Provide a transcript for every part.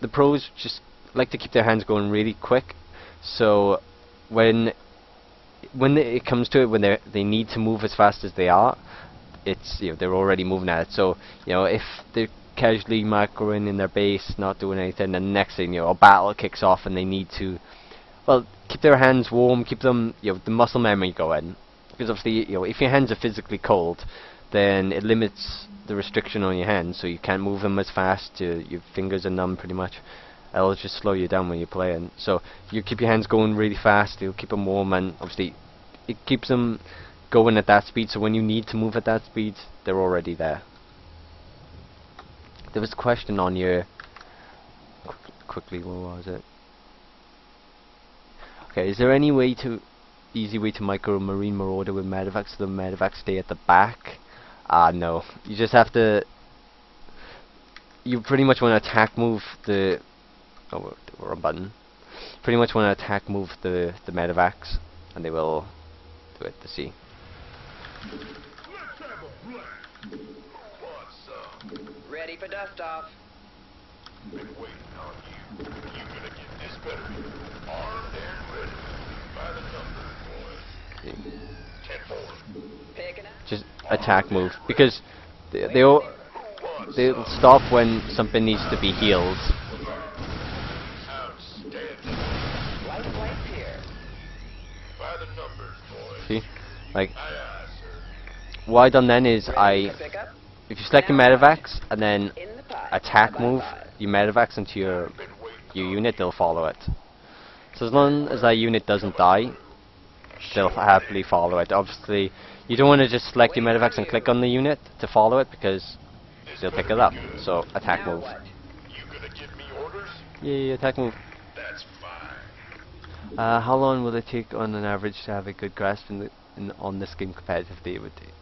the pros just like to keep their hands going really quick. So when it comes to it, when they need to move as fast as they are, it's, you know, they're already moving at it. So, you know, if they're casually macroing in their base, not doing anything, and the next thing, you know, a battle kicks off and they need to, well, keep their hands warm, keep them, you know, the muscle memory going. Because obviously, you know, if your hands are physically cold, then it limits the restriction on your hands, so you can't move them as fast. Your fingers are numb pretty much. It'll just slow you down when you're playing. So you keep your hands going really fast, you'll keep them warm, and obviously it keeps them going at that speed, so when you need to move at that speed, they're already there. There was a question on your... quickly, what was it? Okay, is there any easy way to micro Marine Marauder with medevacs so the medevacs stay at the back? No. You just have to... You pretty much want to attack move the... Oh, wrong button. Pretty much want to attack move the medevacs, and they will do it to see. Ready for dust off. Been waiting on you. You gonna get this better. Armed and ready. By the numbers, boys. 10-4. Picking up. Just attack move, because they'll stop when something needs to be healed. Outstanding. Light flights here. By the numbers, boys. See? Like, Aye, aye, sir. what I done then is Pick up. if you select your medevacs and then In the pipe. attack Bye move bye. your medevacs into your unit, they'll follow it. So as long as that unit doesn't die, they'll happily follow it. Obviously, you don't want to just select your medevacs and click on the unit to follow it, because they'll pick it up. So attack Now move. what? You gonna give me orders? Yeah, attack move. That's fine. How long will it take on an average to have a good grasp on this game competitively? It would take.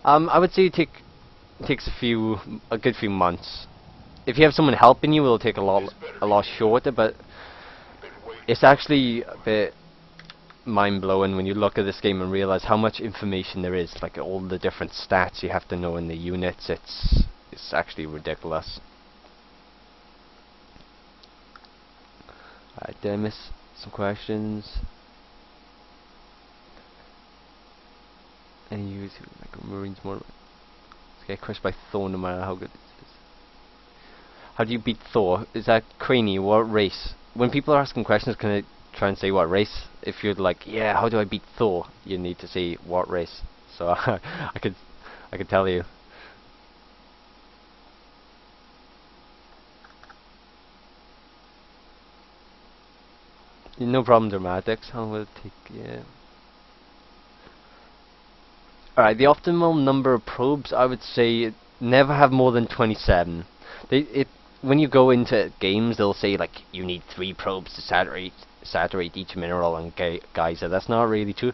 I would say it takes a good few months. If you have someone helping you, it'll take a lot shorter. But it's actually a bit mind-blowing when you look at this game and realize how much information there is, like all the different stats you have to know in the units. It's actually ridiculous. Alright, did I miss some questions? And use like Marines more get crushed by Thor no matter how good it is. How do you beat Thor? Is that Craney? What race? When people are asking questions, can I try and say what race? If you're like, yeah, how do I beat Thor? You need to say what race. So I could tell you. No problem, Dramatics. How will it take? Yeah. Alright, the optimal number of probes, I would say never have more than 27. When you go into games, they'll say like you need 3 probes to saturate each mineral and geyser. That's not really true.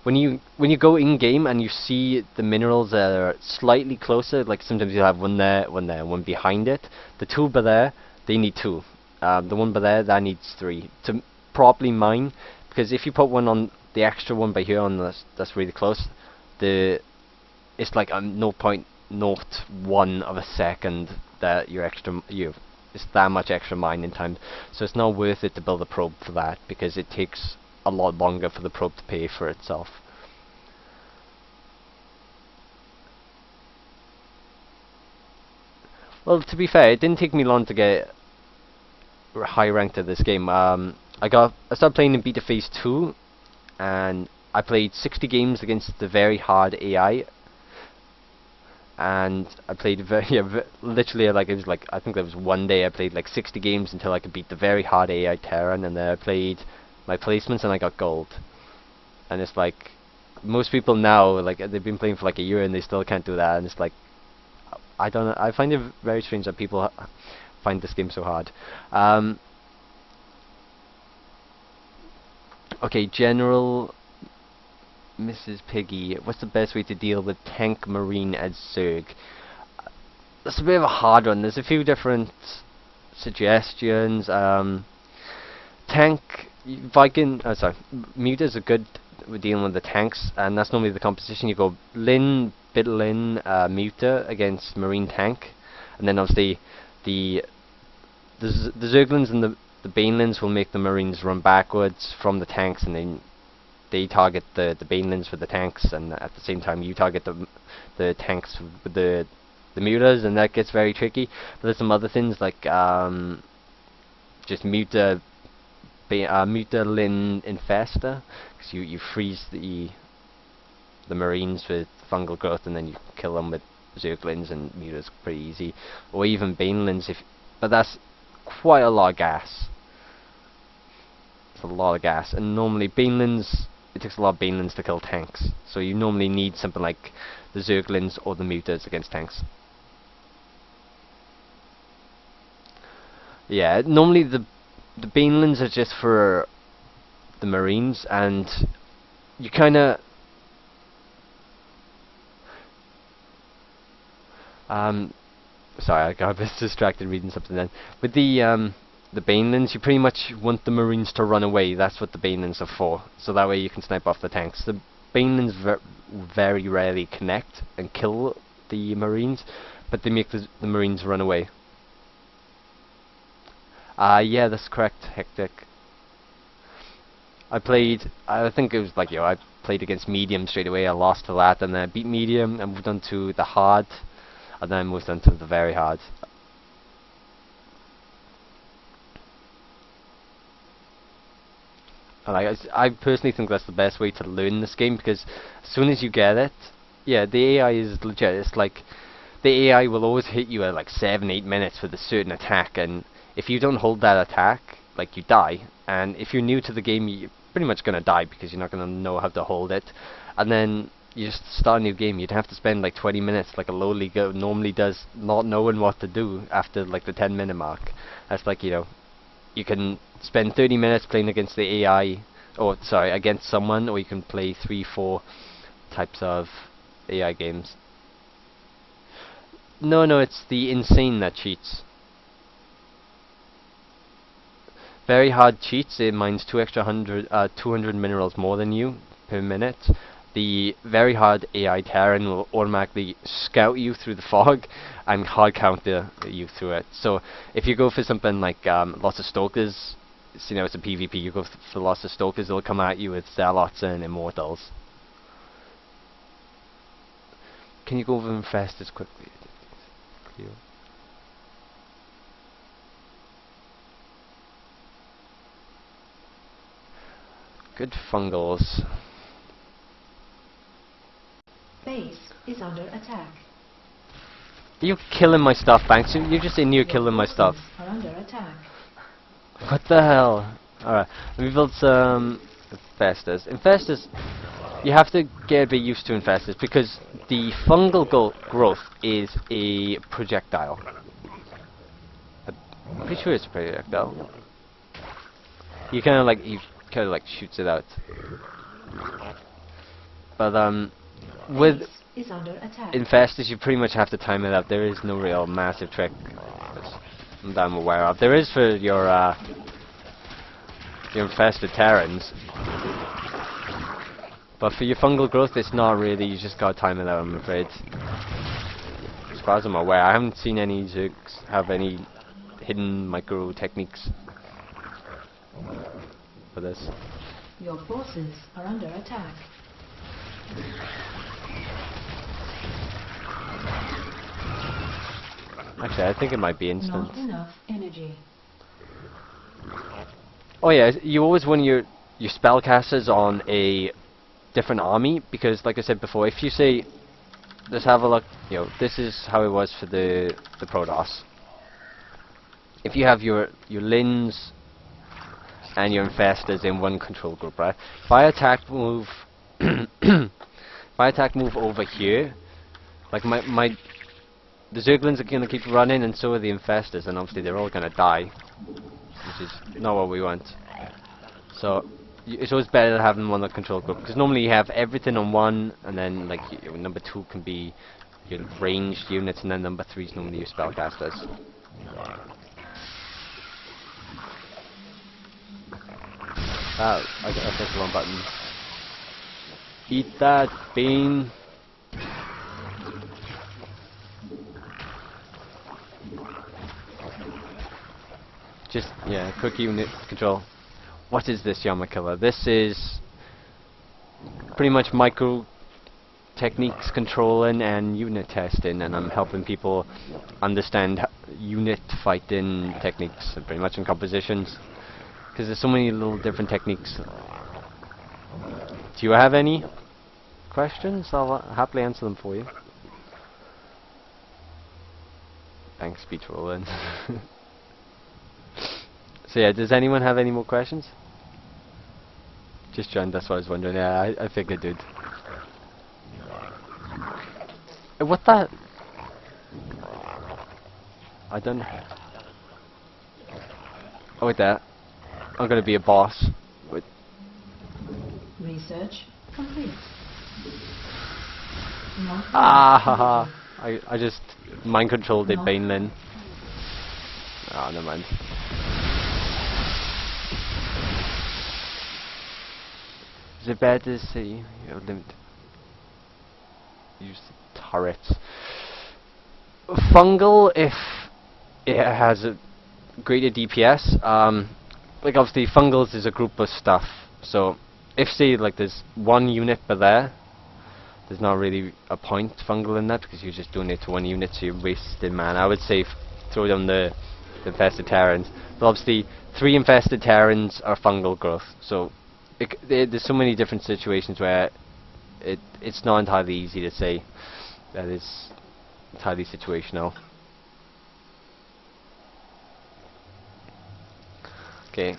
When you go in game and you see the minerals that are slightly closer, like sometimes you have one there, one behind it. The 2 by there, they need 2. The one by there, that needs 3 to properly mine. Because if you put one on the extra one by here on this, that's really close. It's like 0.01 of a second that it's that much extra mining time, so it's not worth it to build a probe for that, because it takes a lot longer for the probe to pay for itself. Well, to be fair, it didn't take me long to get high ranked at this game. I started playing in beta phase 2, and I played 60 games against the very hard AI, and I played literally like it was like I think there was one day I played like 60 games until I could beat the very hard AI Terran, and then I played my placements and I got gold. And it's like most people now, like they've been playing for like a year and they still can't do that, and it's like I don't know, I find it very strange that people find this game so hard. Okay, General Mrs. Piggy, what's the best way to deal with Tank Marine as Zerg? That's a bit of a hard one. There's a few different suggestions. Tank Viking, Muters are good with dealing with the tanks, and that's normally the composition. You go Lin, Bitlin, Muter against Marine Tank, and then obviously the the Zerglings and the Banelings will make the Marines run backwards from the tanks, and then they target the Banelings with the tanks, and at the same time you target the tanks with the mutas, and that gets very tricky. But there's some other things like just muta Lin Infesta, because you freeze the Marines with fungal growth, and then you kill them with Zerglings and mutas pretty easy, or even Banelings but that's quite a lot of gas. It's a lot of gas, and normally Banelings, it takes a lot of Banelings to kill tanks, so you normally need something like the Zerglings or the mutas against tanks. Yeah, normally the Banelings are just for the Marines, and you kinda sorry, I got a bit distracted reading something then. With the Banelings, you pretty much want the Marines to run away. That's what the Banelings are for. So that way you can snipe off the tanks. The Banelings very rarely connect and kill the Marines, but they make the Marines run away. Yeah, that's correct, Hectic. I think it was like, I played against medium straight away. I lost to that, and then I beat medium and moved on to the hard, and then moved on to the very hard. I personally think that's the best way to learn this game, because as soon as you get it, yeah, the AI is legit. It's like the AI will always hit you at like 7-8 minutes with a certain attack, and if you don't hold that attack, like, you die. And if you're new to the game, you're pretty much gonna die because you're not gonna know how to hold it. And then you just start a new game. You'd have to spend like 20 minutes, like a lowly go normally does, not knowing what to do after like the 10-minute mark. That's like, you can spend 30 minutes playing against the AI, or sorry, against someone, or you can play 3-4 types of AI games. No, it's the insane that cheats. Very hard cheats. It mines 200 minerals more than you per minute. The very hard AI Terran will automatically scout you through the fog and hard counter you through it. So if you go for something like lots of Stalkers, it's a PvP, you go for lots of Stalkers, they'll come at you with Zealots and Immortals. Can you go over them fast as quickly? Good fungals. Base is under attack. Are you killing my stuff, Banks? You just in here killing my stuff. Are under attack. What the hell? Alright, we built some Infestors. Infestors, you have to get a bit used to Infestors, because the fungal growth is a projectile. I'm pretty sure it's a projectile. He kind of like shoots it out. But with is under attack. Infestors, you pretty much have to time it out. There is no real massive trick that I'm aware of. There is for your infested Terrans, but for your fungal growth, it's not really. You just gotta time it out, I'm afraid. As far as I'm aware, I haven't seen any Zergs have any hidden micro techniques for this. Your forces are under attack. Actually, I think it might be instant. Not enough energy. Oh yeah, you always want your spellcasters on a different army, because like I said before, if you say, let's have a look, this is how it was for the Protoss. If you have your Lins and your Infestors in one control group, right? If I attack move if I attack move over here, like the Zerglings are gonna keep running, and so are the Infestors, and obviously they're all gonna die, which is not what we want. So it's always better to have them on the control group, because normally you have everything on one, and then like number 2 can be your ranged units, and then number 3 is normally your spellcasters. I pressed the wrong button. Eat that, Bean. Just, yeah, quick unit control. What is this, Yama Killer? This is pretty much micro techniques controlling and unit testing, and I'm helping people understand unit fighting techniques, and pretty much in compositions, because there's so many little different techniques. Do you have any questions? I'll happily answer them for you. Thanks, speech rolling. So yeah, does anyone have any more questions? Just joined, that's what I was wondering. Yeah, I figured, dude. What the? I don't. Oh, wait there. I'm gonna be a boss. Wait. Research complete. Not Ah, haha. I just mind controlled a Baneling. Ah, never mind. Is it bad to see? You have limit. Use the turrets. Fungal, if it has a greater DPS, like obviously Fungals is a group of stuff. So if say like there's one unit per there's not really a point Fungal in that, because you're just doing it to one unit, so you're wasting mana. I would say throw down the infested Terrans. But obviously 3 infested Terrans are fungal growth. So there's so many different situations where it's not entirely easy to say that it's entirely situational. Okay,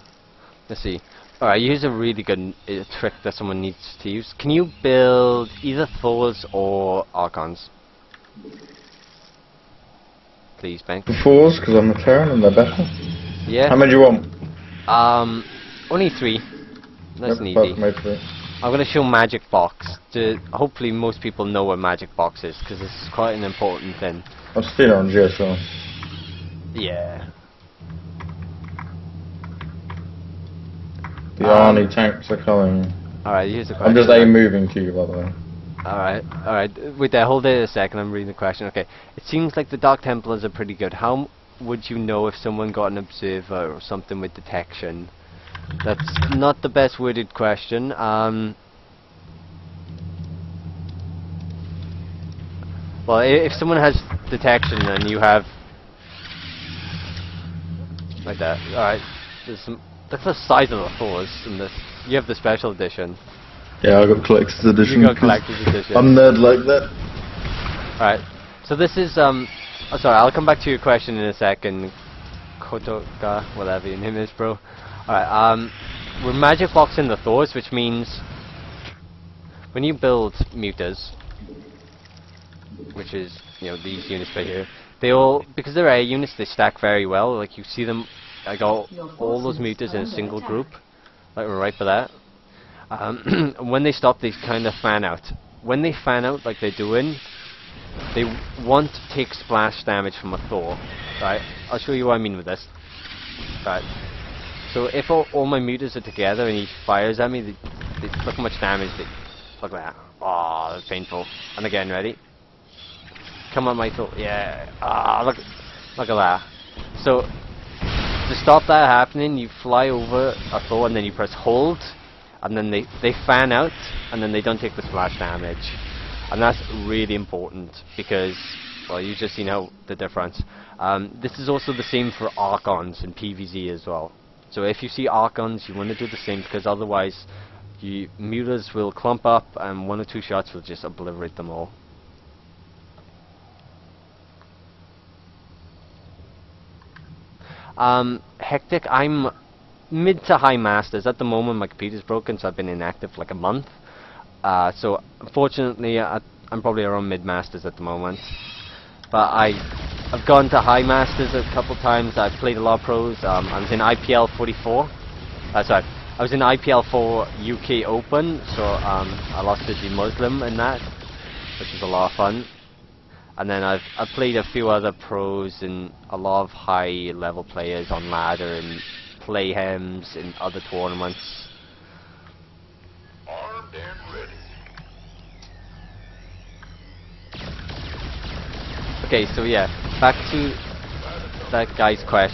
let's see. Alright, here's a really good trick that someone needs to use. Can you build either Thors or Archons? Please, Bank. The fours, because I'm a Terran and they're better. Yeah? How many do you want? Only 3. Nice and Yep, easy. made 3. I'm going to show Magic Box. Hopefully most people know what Magic Box is, because this is quite an important thing. I'm still on GSL. Yeah. The Arnie tanks are coming. Alright, here's the question. I'm just moving to you, by the way. Alright. Wait there, hold it a second, I'm reading the question. Okay. It seems like the Dark Templars are pretty good. How would you know if someone got an observer or something with detection? That's not the best worded question. Well, if someone has detection and you have like that, alright. That's the size of the Thors in this. You have the special edition. Yeah, I got collector's edition. You got collector's edition. I'm nerd like that. Alright. So this is oh, sorry, I'll come back to your question in a second. Kotoka, whatever your name is, bro. Alright, we're magic boxing the Thors, which means when you build mutas, which is, you know, these units right here, they all, because they're A units, they stack very well. Like you see them, I got all those mutas in a single group, like we're right for that. When they stop, they kind of fan out. When they fan out like they're doing, they want to take splash damage from a Thor. Right, I'll show you what I mean with this. Right, so if all my mutas are together and he fires at me, look how much damage they... Look at that. Oh, that's painful. And again, ready? Come on, Michael. Yeah. Ah, look at that. So, to stop that happening, you fly over a Thor and then you press hold, and then they fan out, and then they don't take the splash damage. And that's really important because, well, you've just seen how the difference. This is also the same for Archons and PvZ as well. So if you see Archons, you want to do the same, because otherwise, mutas will clump up and 1 or 2 shots will just obliterate them all. Hectic, I'm mid to high masters. At the moment my computer's broken, so I've been inactive for like a month. So unfortunately I'm probably around mid masters at the moment. But I've gone to high masters a couple times. I've played a lot of pros. I was in IPL 44. Sorry, I was in IPL 4 UK Open, so I lost to the Muslim in that, which was a lot of fun. And then I've played a few other pros and a lot of high level players on ladder and playhems in other tournaments. Armed and ready. Okay, so yeah, back to that guy's question.